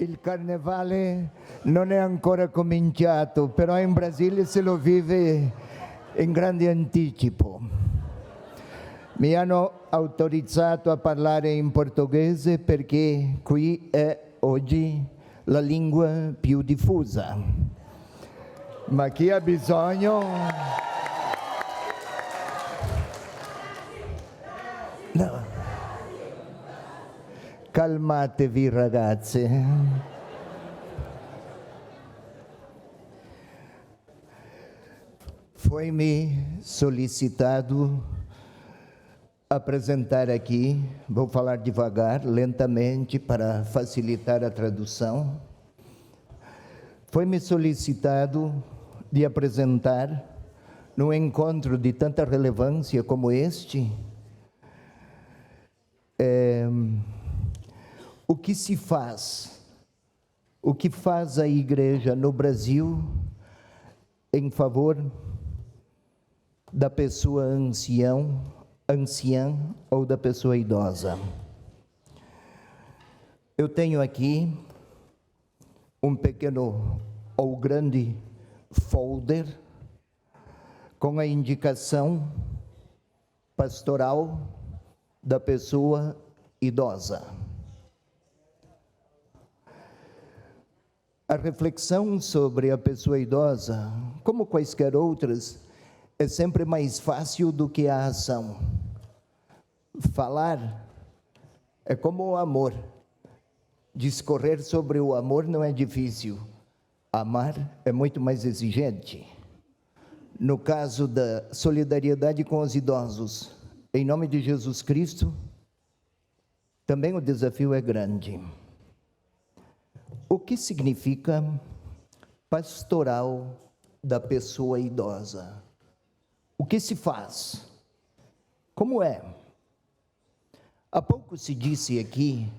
Il carnevale non è ancora cominciato, però in Brasile se lo vive in grande anticipo. Mi hanno autorizzato a parlare in portoghese perché qui è oggi la lingua più diffusa. Ma chi ha bisogno... No. Calmatevi ragazze. Foi-me solicitado apresentar aqui, vou falar devagar, lentamente, para facilitar a tradução. Foi-me solicitado de apresentar, num encontro de tanta relevância como este, o que se faz, o que faz a igreja no Brasil em favor da pessoa anciã ou da pessoa idosa. Eu tenho aqui um pequeno ou grande folder com a indicação pastoral da pessoa idosa. A reflexão sobre a pessoa idosa, como quaisquer outras, é sempre mais fácil do que a ação. Falar é como o amor. Discorrer sobre o amor não é difícil. Amar é muito mais exigente. No caso da solidariedade com os idosos, em nome de Jesus Cristo, também o desafio é grande. O que significa pastoral da pessoa idosa? O que se faz? Como é? Há pouco se disse aqui,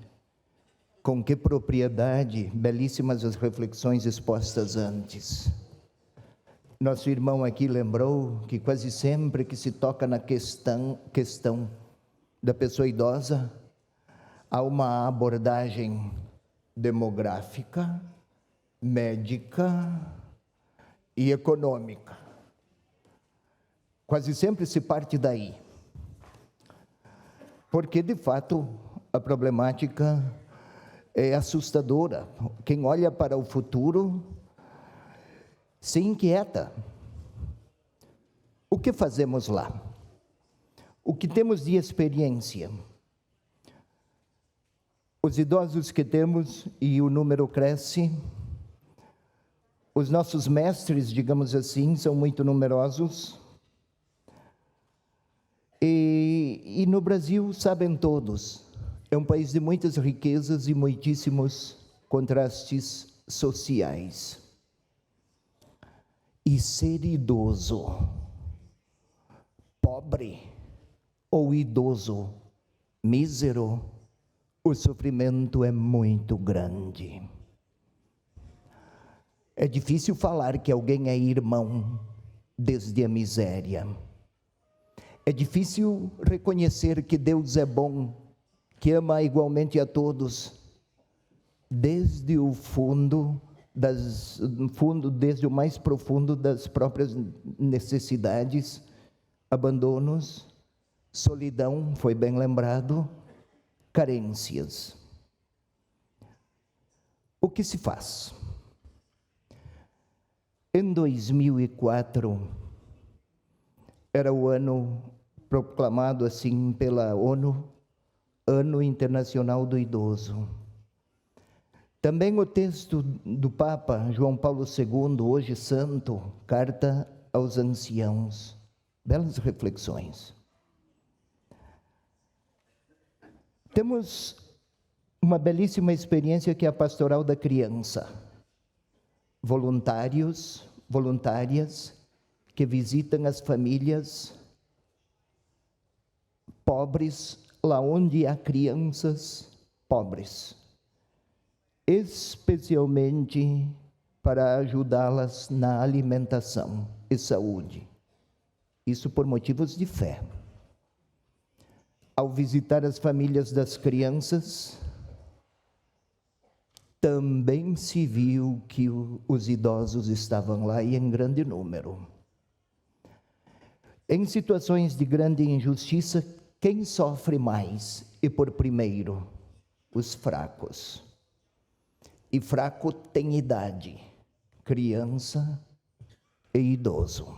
com que propriedade, belíssimas as reflexões expostas antes. Nosso irmão aqui lembrou que quase sempre que se toca na questão da pessoa idosa, há uma abordagem demográfica, médica e econômica. Quase sempre se parte daí. Porque, de fato, a problemática é assustadora. Quem olha para o futuro se inquieta. O que fazemos lá? O que temos de experiência? Os idosos que temos, e o número cresce, os nossos mestres, digamos assim, são muito numerosos, e no Brasil, sabem todos, é um país de muitas riquezas e muitíssimos contrastes sociais. E ser idoso, pobre ou idoso, mísero, o sofrimento é muito grande. É difícil falar que alguém é irmão desde a miséria. É difícil reconhecer que Deus é bom, que ama igualmente a todos, desde o fundo, desde o mais profundo das próprias necessidades, abandonos, solidão, foi bem lembrado, carências. O que se faz? Em 2004, era o ano proclamado assim pela ONU, Ano Internacional do Idoso. Também o texto do Papa João Paulo II, hoje santo, Carta aos Anciãos. Belas reflexões. Temos uma belíssima experiência que é a pastoral da criança. Voluntários, voluntárias, que visitam as famílias pobres, lá onde há crianças pobres, especialmente para ajudá-las na alimentação e saúde. Isso por motivos de fé. Ao visitar as famílias das crianças, também se viu que os idosos estavam lá e em grande número. Em situações de grande injustiça, quem sofre mais? E por primeiro, os fracos. E fraco tem idade, criança e idoso.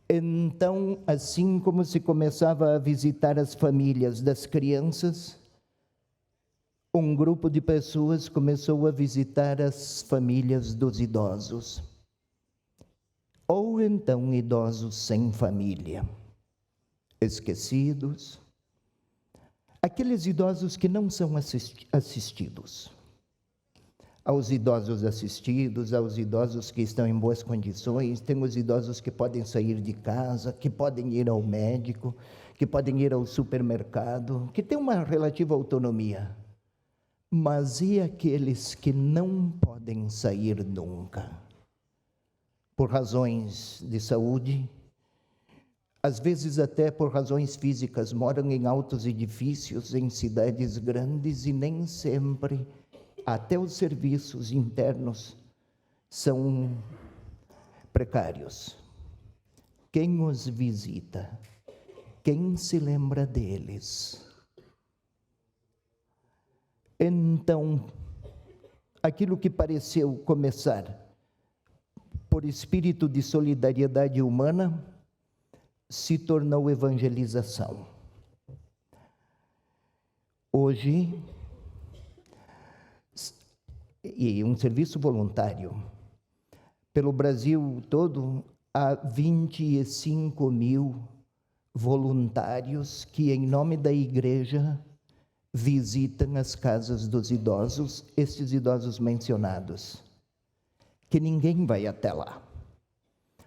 Então, assim como se começava a visitar as famílias das crianças, um grupo de pessoas começou a visitar as famílias dos idosos. Ou então idosos sem família, esquecidos, aqueles idosos que não são assistidos. Aos idosos assistidos, aos idosos que estão em boas condições, tem os idosos que podem sair de casa, que podem ir ao médico, que podem ir ao supermercado, que têm uma relativa autonomia. Mas e aqueles que não podem sair nunca? Por razões de saúde, às vezes até por razões físicas, moram em altos edifícios, em cidades grandes e nem sempre, até os serviços internos são precários. Quem os visita? Quem se lembra deles? Então, aquilo que pareceu começar por espírito de solidariedade humana, se tornou evangelização. Hoje, e um serviço voluntário, pelo Brasil todo, há 25 mil voluntários que, em nome da igreja, visitam as casas dos idosos, estes idosos mencionados, que ninguém vai até lá.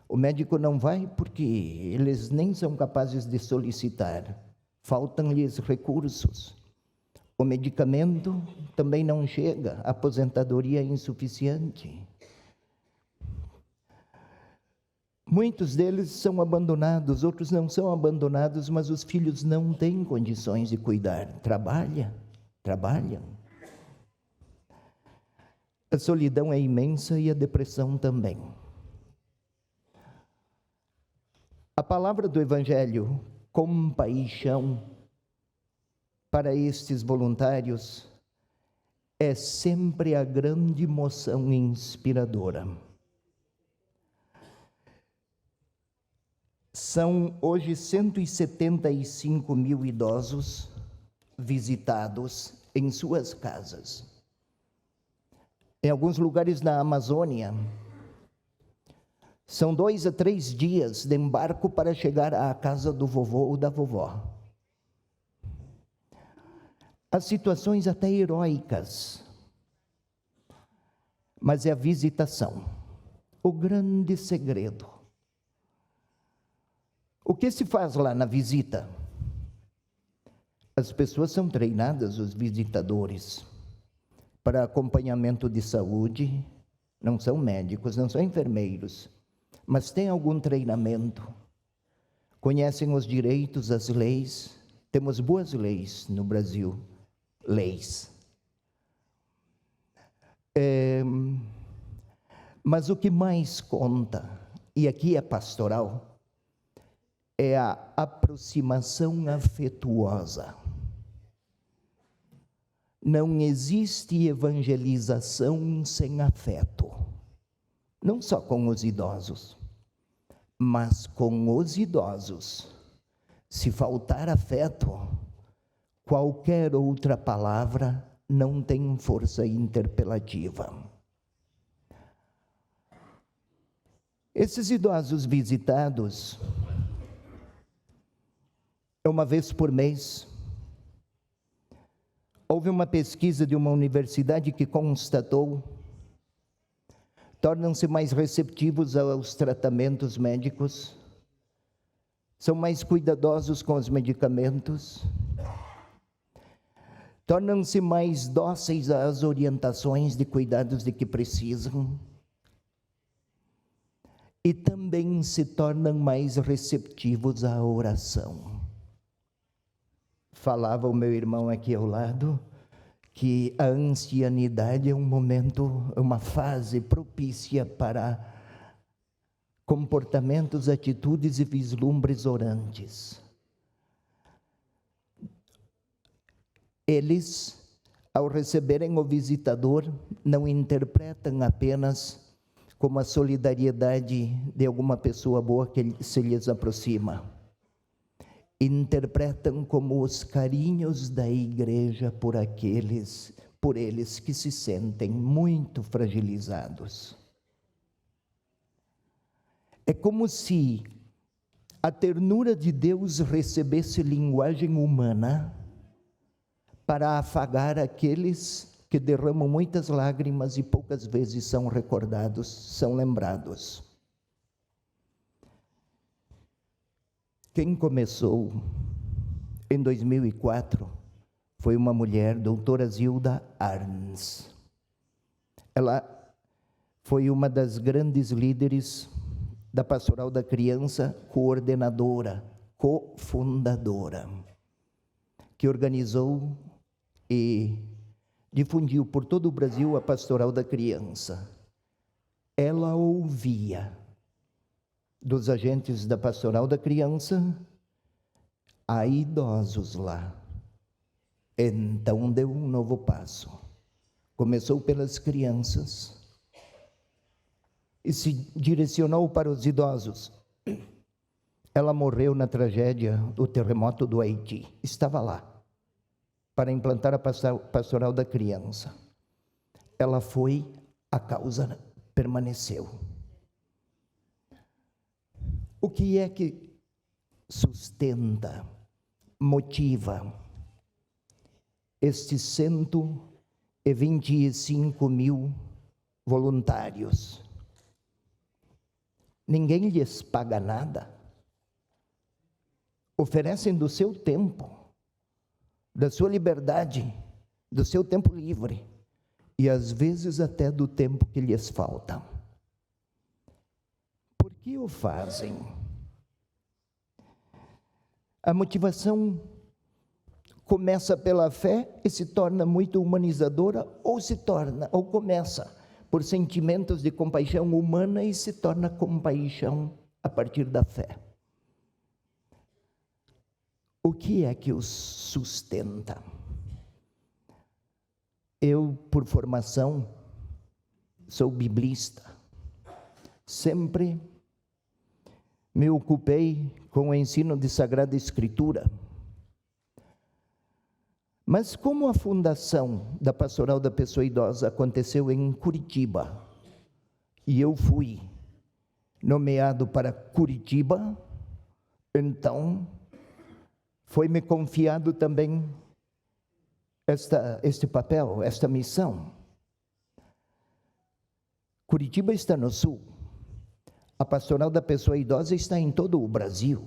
O médico não vai porque eles nem são capazes de solicitar, faltam-lhes recursos. O medicamento também não chega, a aposentadoria é insuficiente. Muitos deles são abandonados, outros não são abandonados, mas os filhos não têm condições de cuidar. Trabalham. A solidão é imensa e a depressão também. A palavra do Evangelho, compaixão, para estes voluntários, é sempre a grande moção inspiradora. São hoje 175 mil idosos visitados em suas casas. Em alguns lugares na Amazônia, são 2 a 3 dias de embarque para chegar à casa do vovô ou da vovó. Há situações até heróicas, mas é a visitação, o grande segredo. O que se faz lá na visita? As pessoas são treinadas, os visitadores, para acompanhamento de saúde, não são médicos, não são enfermeiros, mas têm algum treinamento, conhecem os direitos, as leis, temos boas leis no Brasil, leis. Mas o que mais conta, e aqui é pastoral, é a aproximação afetuosa. Não existe evangelização sem afeto, não só com os idosos, mas com os idosos. Se faltar afeto, qualquer outra palavra não tem força interpelativa. Esses idosos visitados, uma vez por mês, houve uma pesquisa de uma universidade que constatou, tornam-se mais receptivos aos tratamentos médicos, são mais cuidadosos com os medicamentos, tornam-se mais dóceis às orientações de cuidados de que precisam e também se tornam mais receptivos à oração. Falava o meu irmão aqui ao lado que a ancianidade é um momento, uma fase propícia para comportamentos, atitudes e vislumbres orantes. Eles, ao receberem o visitador, não interpretam apenas como a solidariedade de alguma pessoa boa que se lhes aproxima. Interpretam como os carinhos da igreja por eles que se sentem muito fragilizados. É como se a ternura de Deus recebesse linguagem humana para afagar aqueles que derramam muitas lágrimas e poucas vezes são recordados, são lembrados. Quem começou em 2004 foi uma mulher, doutora Zilda Arns. Ela foi uma das grandes líderes da Pastoral da Criança, coordenadora, cofundadora, que organizou e difundiu por todo o Brasil a Pastoral da Criança. Ela ouvia dos agentes da Pastoral da Criança a idosos lá. Então deu um novo passo. Começou pelas crianças e se direcionou para os idosos. Ela morreu na tragédia do terremoto do Haiti. Estava lá para implantar a Pastoral da Criança. Ela foi, a causa permaneceu. O que é que sustenta, motiva estes 125 mil voluntários? Ninguém lhes paga nada. Oferecem do seu tempo, da sua liberdade, do seu tempo livre e às vezes até do tempo que lhes falta. Por que o fazem? A motivação começa pela fé e se torna muito humanizadora, ou começa por sentimentos de compaixão humana e se torna compaixão a partir da fé. O que é que os sustenta? Eu, por formação, sou biblista. Sempre me ocupei com o ensino de Sagrada Escritura. Mas como a fundação da Pastoral da Pessoa Idosa aconteceu em Curitiba, e eu fui nomeado para Curitiba, então foi-me confiado também este papel, esta missão. Curitiba está no sul. A Pastoral da Pessoa Idosa está em todo o Brasil,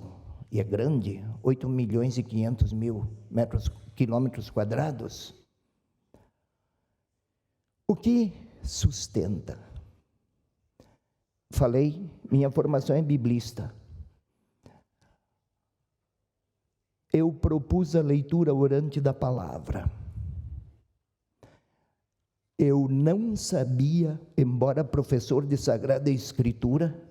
e é grande, 8.500.000 quilômetros quadrados. O que sustenta? Falei, minha formação é biblista. Eu propus a leitura orante da palavra. Eu não sabia, embora professor de Sagrada Escritura,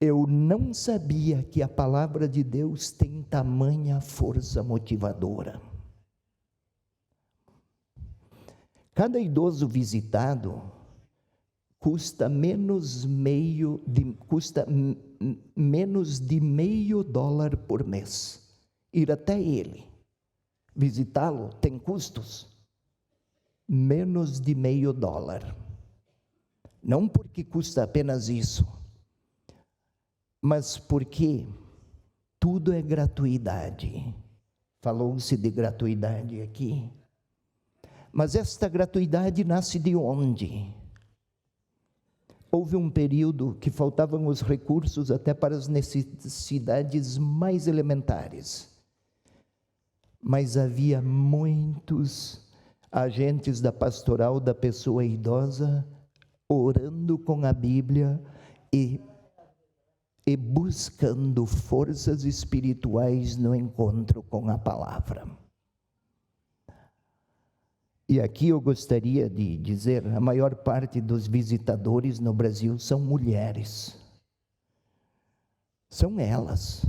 eu não sabia que a palavra de Deus tem tamanha força motivadora. Cada idoso visitado custa menos de meio dólar por mês. Ir até ele, visitá-lo, tem custos menos de meio dólar. Não porque custa apenas isso, mas porque tudo é gratuidade. Falou-se de gratuidade aqui. Mas esta gratuidade nasce de onde? Houve um período que faltavam os recursos até para as necessidades mais elementares. Mas havia muitos agentes da Pastoral da Pessoa Idosa orando com a Bíblia e buscando forças espirituais no encontro com a palavra. E aqui eu gostaria de dizer, a maior parte dos visitadores no Brasil são mulheres. São elas.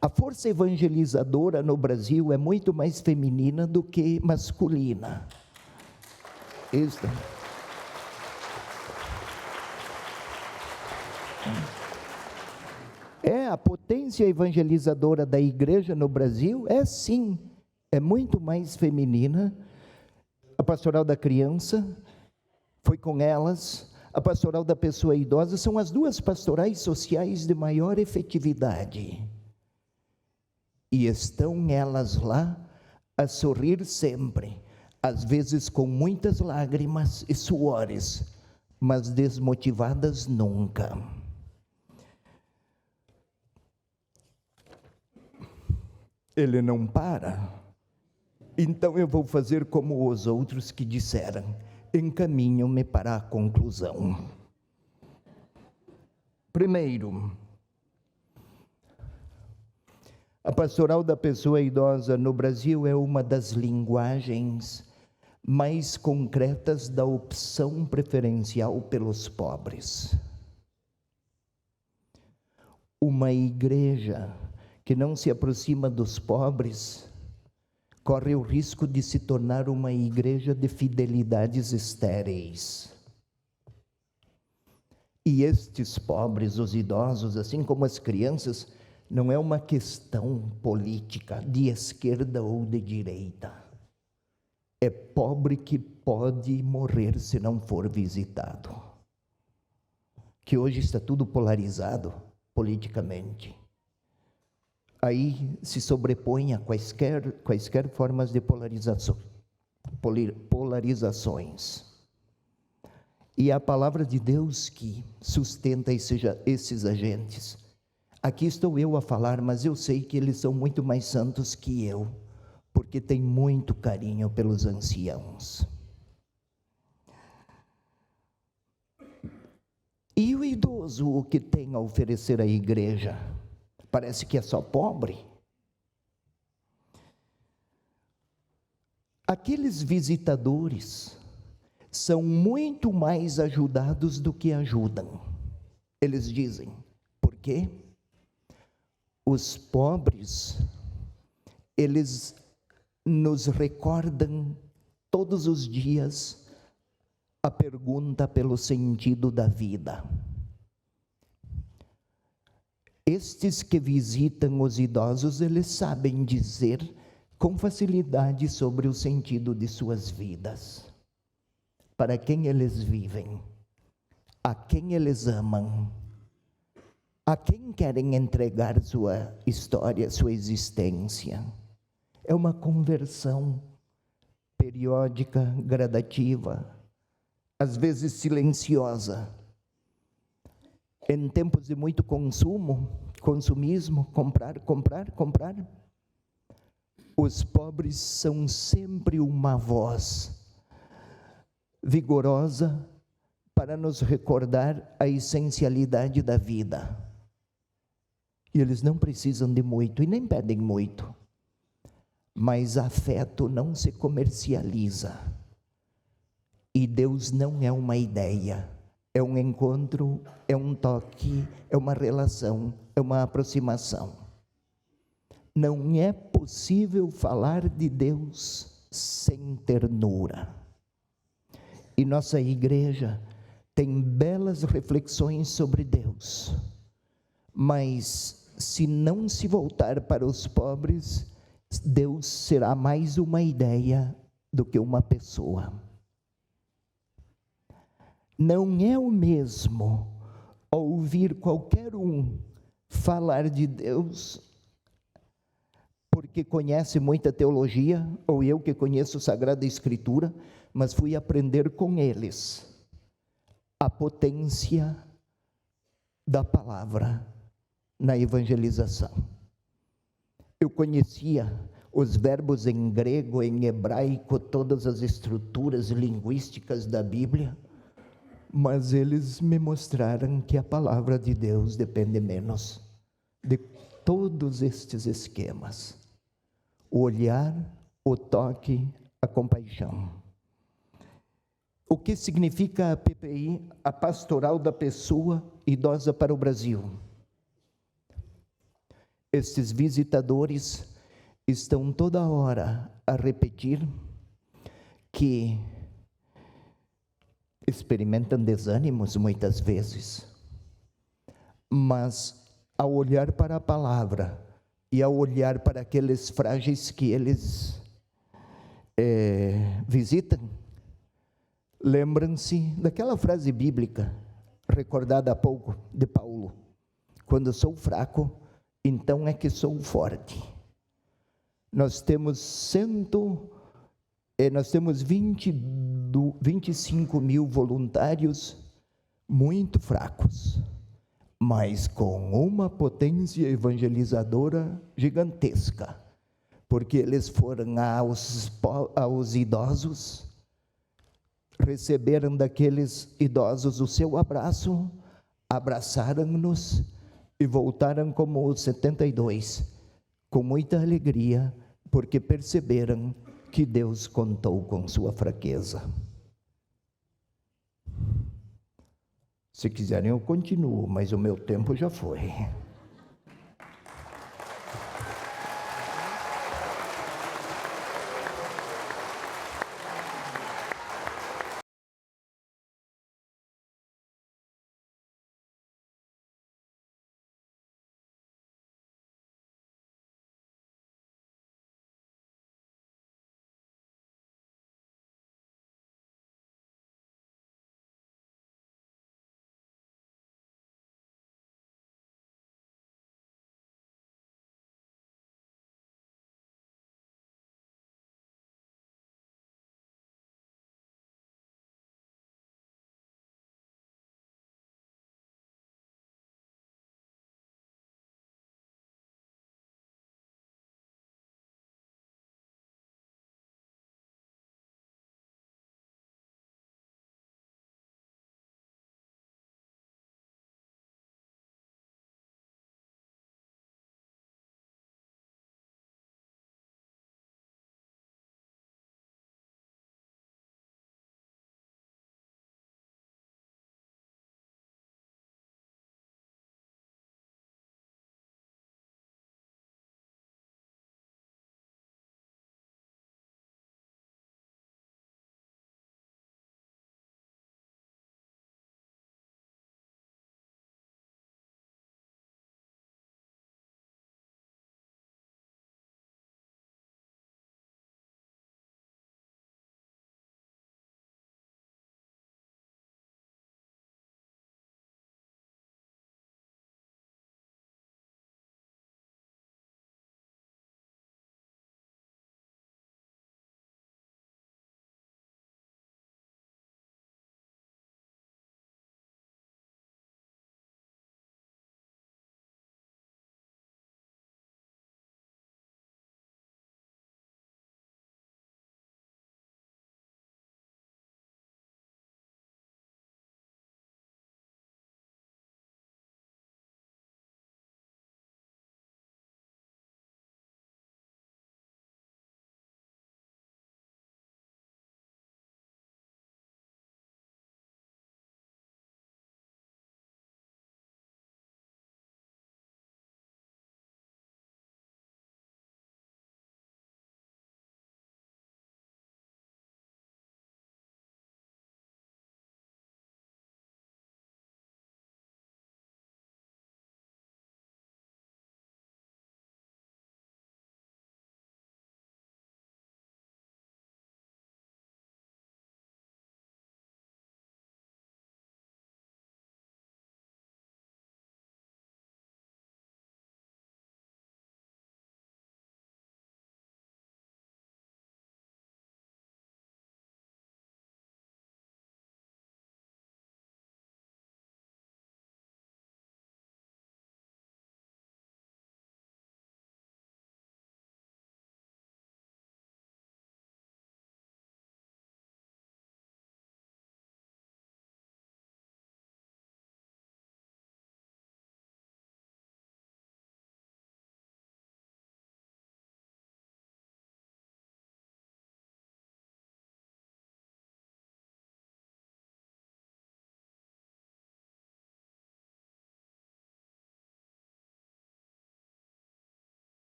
A força evangelizadora no Brasil é muito mais feminina do que masculina. Isso. A potência evangelizadora da igreja no Brasil sim, é muito mais feminina. A pastoral da criança foi com elas, a pastoral da pessoa idosa, são as duas pastorais sociais de maior efetividade. E estão elas lá a sorrir sempre, às vezes com muitas lágrimas e suores, mas desmotivadas nunca. Ele não para. Então eu vou fazer como os outros que disseram: encaminham-me para a conclusão. Primeiro, a pastoral da pessoa idosa no Brasil é uma das linguagens mais concretas da opção preferencial pelos pobres. Uma igreja que não se aproxima dos pobres corre o risco de se tornar uma igreja de fidelidades estéreis. E estes pobres, os idosos, assim como as crianças, não é uma questão política de esquerda ou de direita. É pobre que pode morrer se não for visitado. Que hoje está tudo polarizado politicamente. Aí se sobrepõe a quaisquer formas de polarizações. E é a palavra de Deus que sustenta esses agentes. Aqui estou eu a falar, mas eu sei que eles são muito mais santos que eu, porque têm muito carinho pelos anciãos. E o idoso, o que tem a oferecer à igreja? Parece que é só pobre. Aqueles visitadores são muito mais ajudados do que ajudam. Eles dizem, por quê? Os pobres, eles nos recordam todos os dias a pergunta pelo sentido da vida. Estes que visitam os idosos, eles sabem dizer com facilidade sobre o sentido de suas vidas. Para quem eles vivem, a quem eles amam, a quem querem entregar sua história, sua existência. É uma conversão periódica, gradativa, às vezes silenciosa. Em tempos de muito consumismo, comprar, os pobres são sempre uma voz vigorosa para nos recordar a essencialidade da vida. E eles não precisam de muito e nem pedem muito, mas afeto não se comercializa. E Deus não é uma ideia. É um encontro, é um toque, é uma relação, é uma aproximação. Não é possível falar de Deus sem ternura. E nossa igreja tem belas reflexões sobre Deus, mas se não se voltar para os pobres, Deus será mais uma ideia do que uma pessoa. Não é o mesmo ouvir qualquer um falar de Deus porque conhece muita teologia, ou eu que conheço Sagrada Escritura, mas fui aprender com eles a potência da palavra na evangelização. Eu conhecia os verbos em grego, em hebraico, todas as estruturas linguísticas da Bíblia, mas eles me mostraram que a palavra de Deus depende menos de todos estes esquemas. O olhar, o toque, a compaixão. O que significa a PPI, a Pastoral da Pessoa Idosa para o Brasil? Estes visitadores estão toda hora a repetir que experimentam desânimos muitas vezes, mas ao olhar para a palavra e ao olhar para aqueles frágeis que eles visitam, lembram-se daquela frase bíblica, recordada há pouco, de Paulo: quando sou fraco, então é que sou forte. Nós temos 25 mil voluntários muito fracos, mas com uma potência evangelizadora gigantesca, porque eles foram aos idosos, receberam daqueles idosos o seu abraço, abraçaram-nos e voltaram como os 72, com muita alegria, porque perceberam que Deus contou com sua fraqueza. Se quiserem eu continuo, mas o meu tempo já foi.